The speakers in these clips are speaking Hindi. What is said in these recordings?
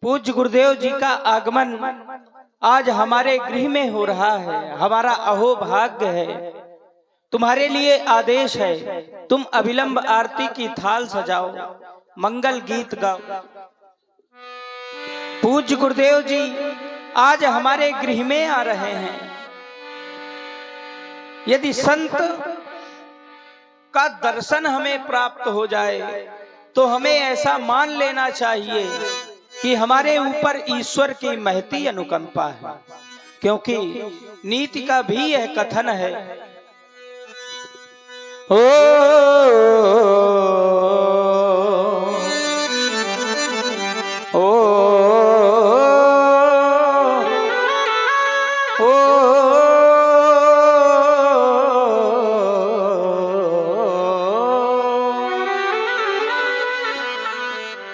पूज्य गुरुदेव जी का आगमन आज हमारे गृह में हो रहा है। हमारा अहोभाग्य है। तुम्हारे लिए आदेश है, तुम अविलंब आरती की थाल सजाओ, मंगल गीत गाओ। पूज्य गुरुदेव जी आज हमारे गृह में आ रहे हैं। यदि संत का दर्शन हमें प्राप्त हो जाए तो हमें ऐसा मान लेना चाहिए कि हमारे ऊपर ईश्वर की महती अनुकंपा है, क्योंकि नीति का भी यह कथन है, ओ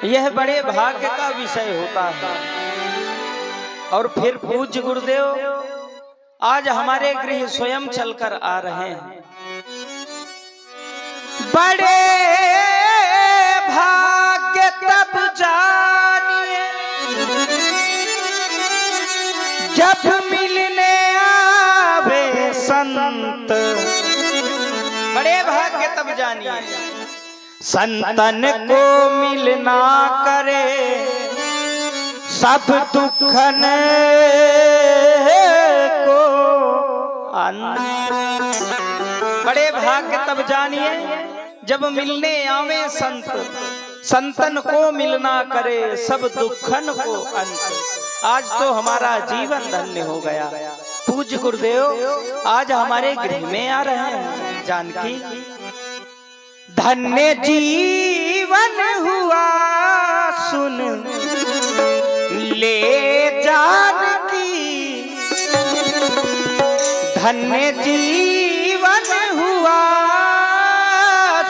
यह बड़े भाग्य का विषय होता है। और फिर पूज्य गुरुदेव आज हमारे गृह स्वयं चलकर आ रहे हैं। बड़े भाग्य तब जानिए जब मिलने आवे संत। बड़े भाग्य तब जानिए संतन को मिलना करे सब दुखन को अंत। बड़े भाग्य तब जानिए जब मिलने आवे संत, संतन को मिलना करे सब दुखन को अंत। आज तो हमारा जीवन धन्य हो गया। पूज्य गुरुदेव आज हमारे गृह में आ रहे हैं। जानकी धन्य जीवन हुआ सुन ले जानकी, धन्य जीवन हुआ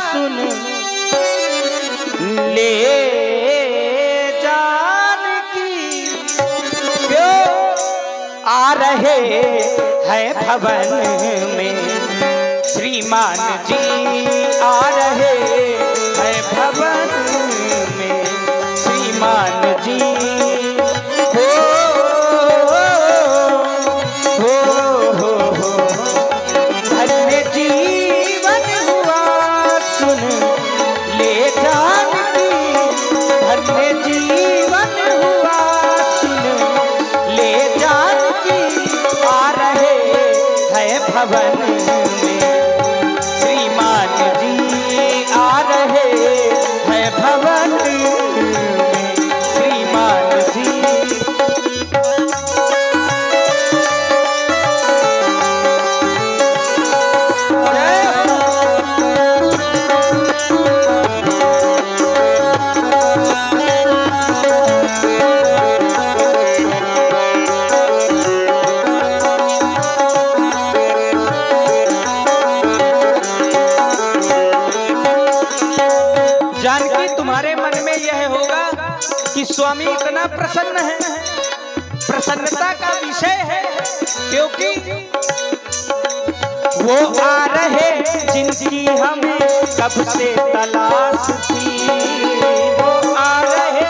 सुन ले जानकी। क्यों आ रहे हैं भवन में श्रीमान जी, आ रहे हैं भवन में श्रीमान जी। हो धन्य जीवन हुआ सुन ले जानकी, धन्य जीवन हुआ सुन ले जानकी। आ रहे हैं भवन में श्रीमान जी, आ रहे हैं भवन में श्रीमान जी। जानकी तुम्हारे मन में यह होगा कि स्वामी इतना प्रसन्न है। प्रसन्नता का विषय है, क्योंकि वो आ रहे जिनकी हमें कब से तलाश थी। वो आ रहे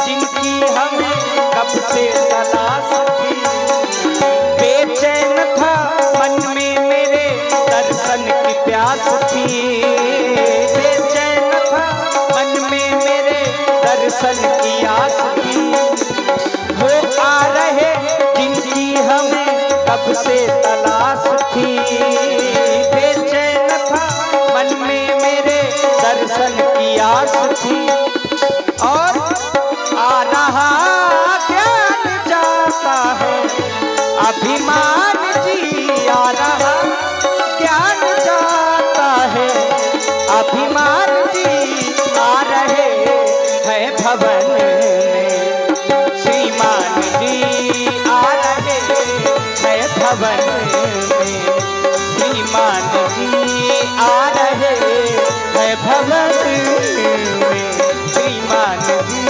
जिनकी हमें कब से तलाश थी। बेचैन था मन में मेरे दर्शन की प्यास थी। बेचैन था मन में मेरे दर्शन की आस थी। वो आ रहे जिनकी हमें कब से तलाश थी। बेचैन था मन में मेरे दर्शन की आस थी। और आ रहा ज्ञान जाता है अभिमान जी, आ रहा ज्ञान जाता है अभिमान जी। आ रहे हैं भवन में श्रीमान जी, आ रहे हैं भवन में श्रीमान जी। आ रहे हैं भवन में श्रीमान जी।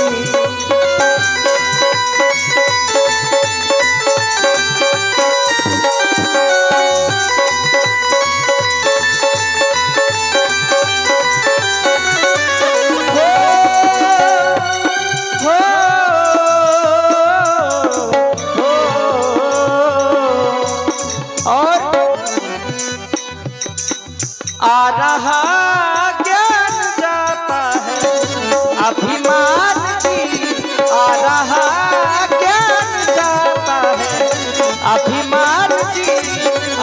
हो अभिमान जी आ रहा ज्ञान जाता है, अभिमान जी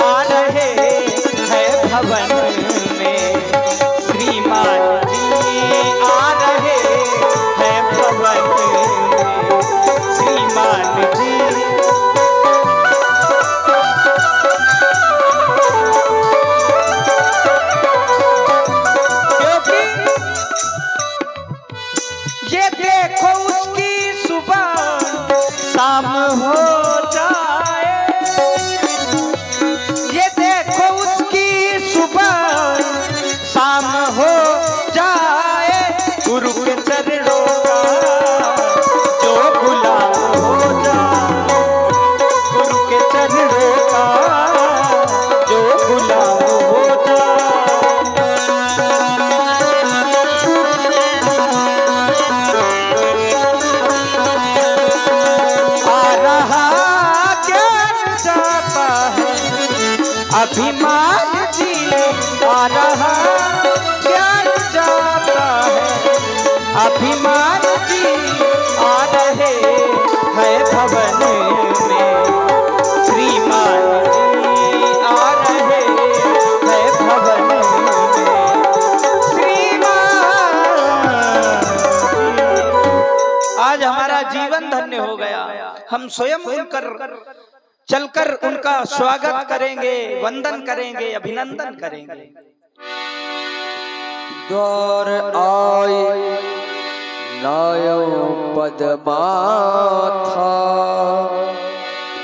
आ रहे हैं भवन में, श्रीमान जी आ रहे हैं भवन में, श्रीमान जी। ये देखो उसकी सुबह शाम हो जाए, ये देखो उसकी सुबह शाम हो जाए, गुरु के चरणों का जो गुलाम हो जाए, गुरु के चरणों का जो गुलाम हो जाए। अभिमान जी आ रहा ज्ञान जाता है, अभिमान जी आ रहे हैं भवन में, श्रीमान जी आ रहे हैं भवन में, श्रीमान। आज हमारा जीवन धन्य हो गया, हम स्वयं उनकर चलकर उनका स्वागत करेंगे, वंदन करेंगे, अभिनंदन करेंगे। द्वार आए नायो पदमाथा,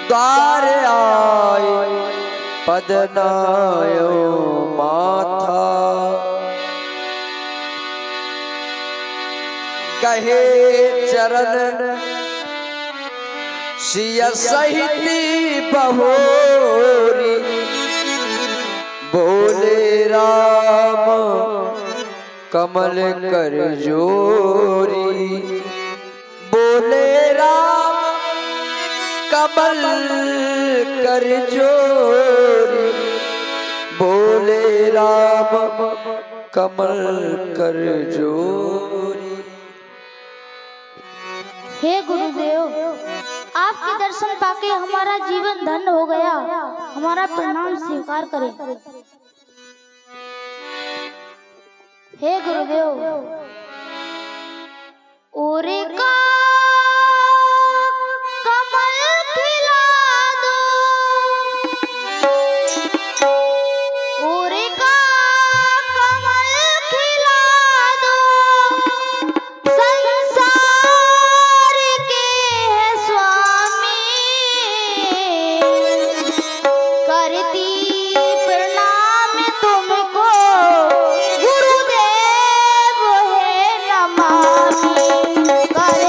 द्वार आए पदनायो माथा, कहे चरण सिया सहिती बहोरी, बोले राम कमल कर जोरी, बोले राम कमल कर जोरी, बोले राम कमल कर जोरी। हे गुरुदेव, आपके दर्शन पाके हमारा जीवन धन्य हो गया, हमारा प्रणाम स्वीकार करें। हे गुरुदेव, ओरे का कमल खिला दो, ओरे का कमल खिला दो, संसार के है स्वामी, करती प्रणाम तुमको गुरुदेव है नमामि, कर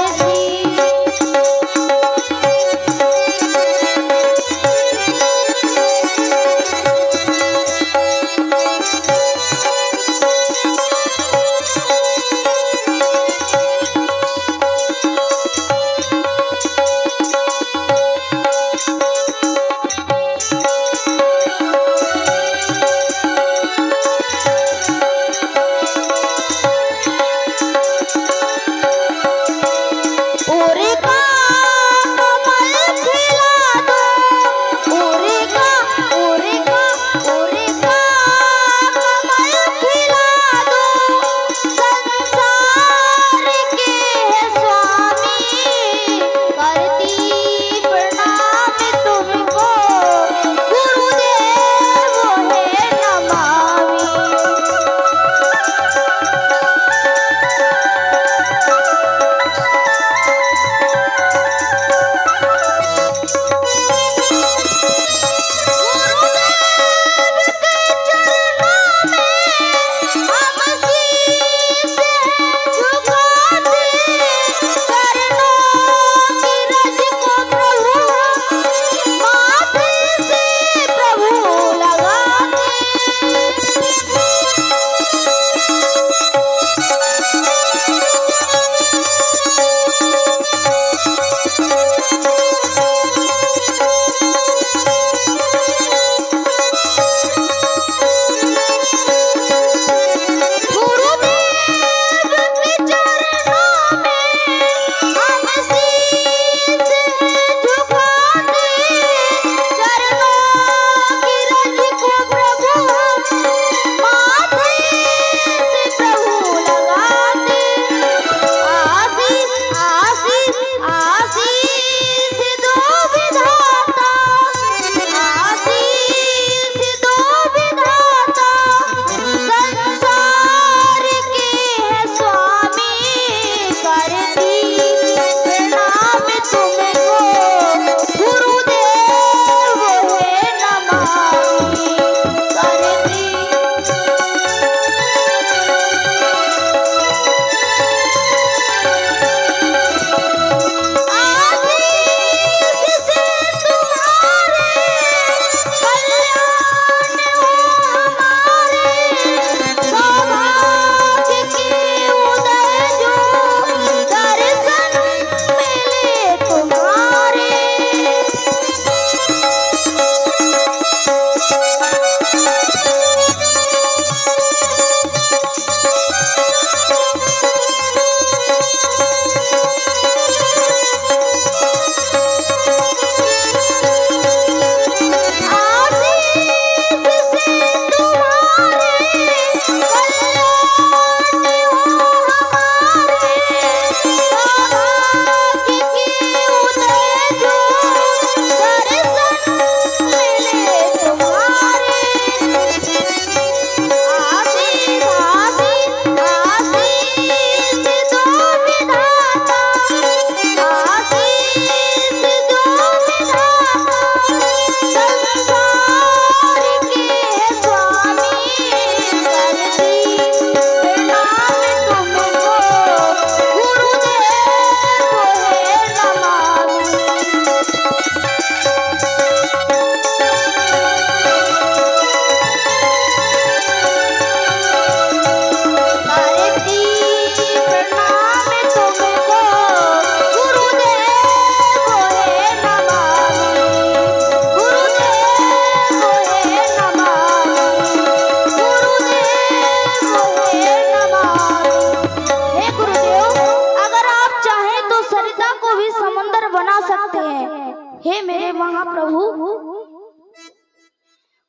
बना सकते हैं। हे मेरे महाप्रभु,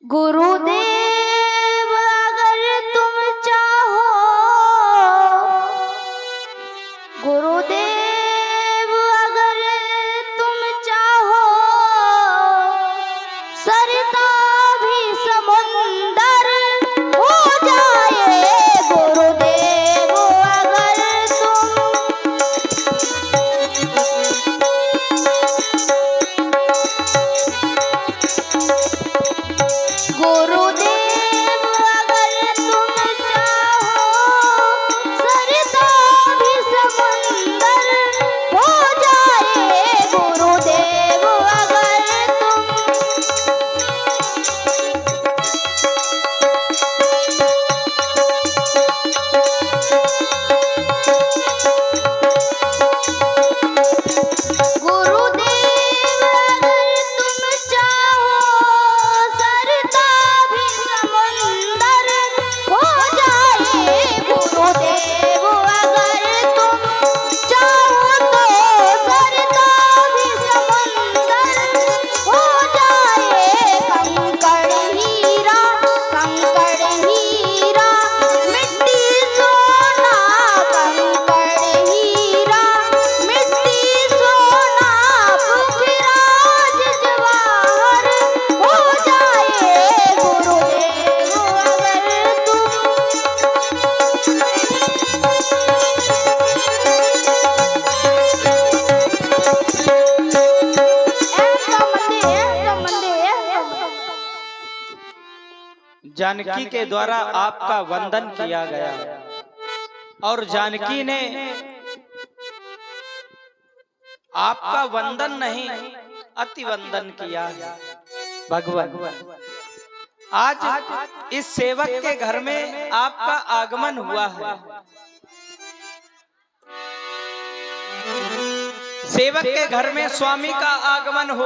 गुरुदेव अगर तुम चाहो, गुरुदेव अगर तुम चाहो, सरिता भी समुंदर हो जाए। गुरुदेव अगर तुम, गुरुदेव अगर तुम चाहो, सरिता भी समुंदर हो जाए। गुरुदेव अगर तुम, गुरुदेव अगर तुम चाहो, सरिता भी समुंदर हो जाए। गुरुदेव अगर तुम चाहो तो सरिता भी समुंदर हो जाए। कंकड़ हीरा, कंकड़ हीरा, मिट्टी सोना, कंकड़ हीरा, मिट्टी सोना, पृथ्वीराज जवाहर हो जाए। गुरुदेव अगर तुम, जानकी के द्वारा आपका वंदन किया गया और जानकी ने आपका वंदन नहीं अति वंदन किया। भगवान, आज इस सेवक के घर में आपका आगमन हुआ है। सेवक के घर में स्वामी का आगमन हो